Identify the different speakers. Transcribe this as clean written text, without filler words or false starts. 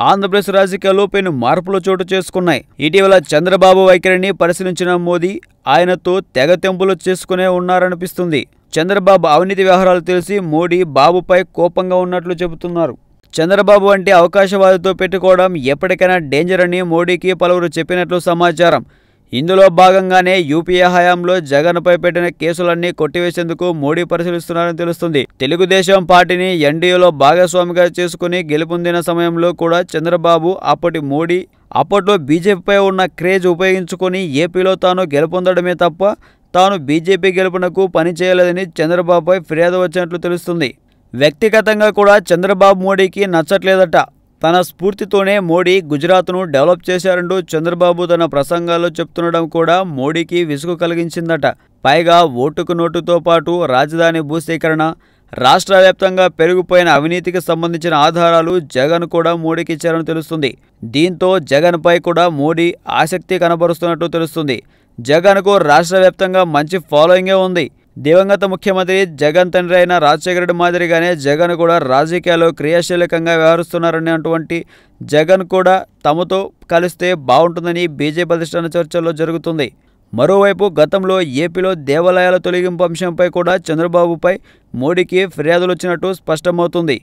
Speaker 1: ఆంధ్రప్రదేశ్ రాజకీయాల్లో పెను మార్పులు చోటు చేసుకున్నాయి. ఇటీవల చంద్రబాబు వైఖరిని పరిశీలించిన మోదీ ఆయనతో తెగతెంపులు చేసుకునే ఉన్నారనిపిస్తుంది. చంద్రబాబు అవినీతి వ్యవహారాలు తెలిసి మోడీ బాబుపై కోపంగా ఉన్నట్లు చెబుతున్నారు. చంద్రబాబు వంటి అవకాశవాదితో పెట్టుకోవడం ఎప్పటికైనా డేంజర్ అని మోడీకి పలువురు చెప్పినట్లు సమాచారం. ఇందులో భాగంగానే యూపీఏ హయాంలో జగన్పై పెట్టిన కేసులన్నీ కొట్టివేసేందుకు మోడీ పరిశీలిస్తున్నారని తెలుస్తుంది. తెలుగుదేశం పార్టీని ఎన్డీఏలో భాగస్వామిగా చేసుకుని గెలుపొందిన సమయంలో కూడా చంద్రబాబు అప్పట్లో బీజేపీపై ఉన్న క్రేజ్ ఉపయోగించుకొని ఏపీలో తాను గెలుపొందడమే తప్ప తాను బీజేపీ గెలుపునకు పనిచేయలేదని చంద్రబాబుపై ఫిర్యాదు వచ్చినట్లు తెలుస్తుంది. వ్యక్తిగతంగా కూడా చంద్రబాబు మోడీకి నచ్చట్లేదట. తన స్ఫూర్తితోనే మోడీ గుజరాత్ను డెవలప్ చేశారంటూ చంద్రబాబు తన ప్రసంగాల్లో చెప్తుండడం కూడా మోడీకి విసుగు కలిగించిందట. పైగా ఓటుకు నోటుతో పాటు రాజధాని భూసేకరణ, రాష్ట్ర వ్యాప్తంగా పెరిగిపోయిన అవినీతికి సంబంధించిన ఆధారాలు జగన్ కూడా మోడీకి ఇచ్చారని తెలుస్తుంది. దీంతో జగన్పై కూడా మోడీ ఆసక్తి కనబరుస్తున్నట్టు తెలుస్తుంది. జగన్కు రాష్ట్ర వ్యాప్తంగా మంచి ఫాలోయింగే ఉంది. దివంగత ముఖ్యమంత్రి జగన్ తండ్రి అయిన రాజశేఖర రెడ్డి మాదిరిగానే జగన్ కూడా రాజకీయాల్లో క్రియాశీలకంగా వ్యవహరిస్తున్నారని అటువంటి జగన్ కూడా తమతో కలిస్తే బాగుంటుందని బీజేపీ అధిష్టాన చర్చల్లో జరుగుతుంది. మరోవైపు గతంలో ఏపీలో దేవాలయాల తొలగింపు అంశంపై కూడా చంద్రబాబుపై మోడీకి ఫిర్యాదులు వచ్చినట్టు స్పష్టమవుతుంది.